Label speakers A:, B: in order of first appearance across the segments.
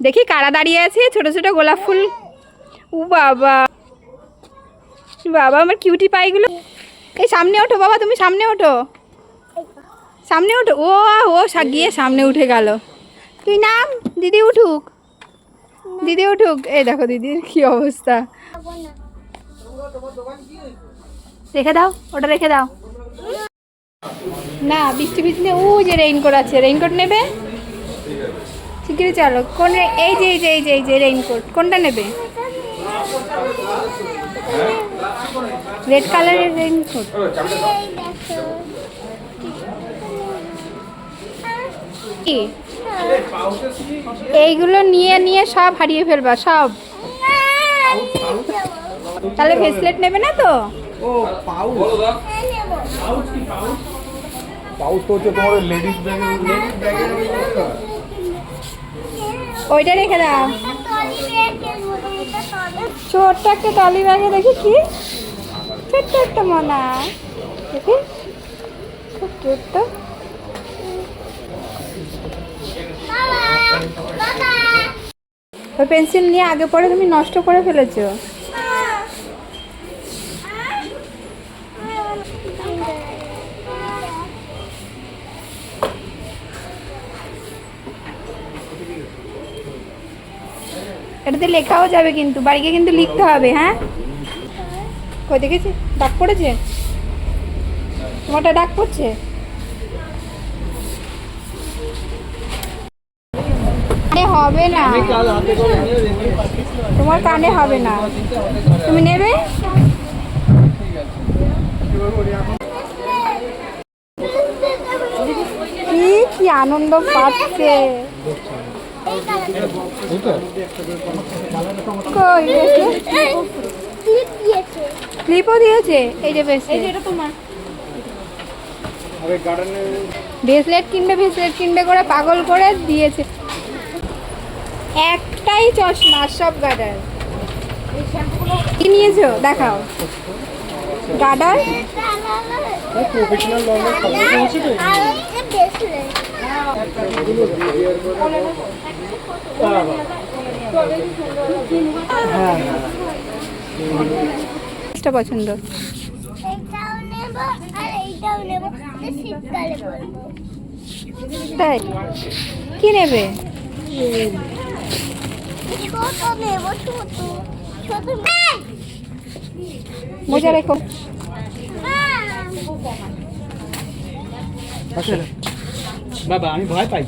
A: দেখি কারা দাঁড়িয়ে আছে, ছোট ছোট গোলাপ ফুল। ও বাবা বাবা, আমার কিউটি পাইগুলো। এই সামনে ওঠো বাবা, তুমি সামনে ওঠো, সামনে ওঠো। ও ও গিয়ে সামনে উঠে গেল। তুই নাম, দিদি উঠুক, দিদি উঠুক। এই দেখো দিদির কি অবস্থা। রেখে দাও, ওটা রেখে দাও। না বৃষ্টি ভিজলে ও যে রেইনকোট আছে, রেইনকোট নেবে? শিগগিরই চলো। কোন এই যে এই যে এই যে এই যে রেইনকোট কোনটা নেবে? রেড কালারের রেইনকোট। কি এইগুলো নিয়ে নিয়ে সব হারিয়ে ফেলবা সব। তাহলে ব্রেসলেট নেবে না তো?
B: ও পাউচ, পাউচ তো হচ্ছে তোমার লেডিস ব্যাগের
A: ওইটা রেখে দাও। ছোট্ট একটা টলি ব্যাগে দেখি কি ছোট্ট একটা মনা, দেখি খুব কিউট তো। ওই পেন্সিল নিয়ে আগে পরে তুমি নষ্ট করে ফেলেছো। এটাতে লেখাও যাবে কিন্তু বাড়িকে কিন্তু লিখতে হবে। হ্যাঁ, কই দেখেছি দাগ পড়েছে? তোমারটা দাগ পড়ছে? হবে না, তোমার কানে হবে না, তুমি নেবে? কি আনন্দ পাচ্ছে। ক্লিপও দিয়েছে। এই যে ব্রেসলেট কিনবে ব্রেসলেট কিনবে করে পাগল করে দিয়েছে। একটাই চশমা, সব গার্ডার। কি নিয়েছো দেখাও? গার্ডার পছন্দ। তাই কি নেবে? মোজা রেখো।
B: বাবা আমি ভয় পাই।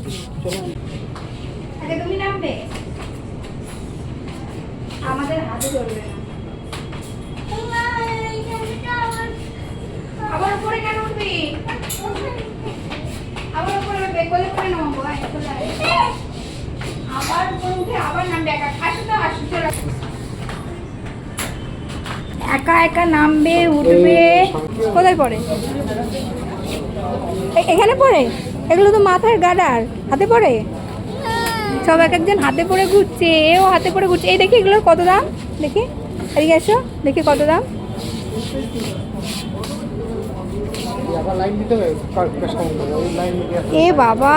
A: তুমি নামবে, আমাদের হাতে চলবে না। আবার উপরে কেন উঠবি? আবার উপরে বেকলে করে নামবো। আবার উপরে উঠে আবার নামবে। একা একা নামবে উঠবে। কোথায় পড়ে? এখানে পড়ে? এগুলো তো মাথার গার্ডার, হাতে পড়ে। সব এক একজন হাতে পড়ে ঘুরছে, এও হাতে পড়ে ঘুরছে। এই দেখি এগুলোর কত দাম, দেখি এদিকে এসো, দেখি কত দাম। এ বাবা,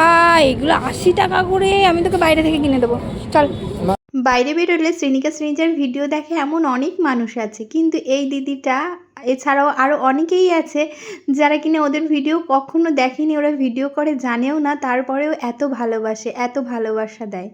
A: এগুলো 80 টাকা করে। আমি তোকে বাইরে থেকে কিনে দেবো, চল। বাইরে বেরোলে শ্রেণিকা শ্রেণীজার ভিডিও দেখে এমন অনেক মানুষ আছে, কিন্তু এই দিদিটা এছাড়াও আরও অনেকেই আছে যারা কিনা ওদের ভিডিও কখনো দেখেনি, ওরা ভিডিও করে জানেও না, তারপরেও এত ভালোবাসে, এত ভালোবাসা দেয়।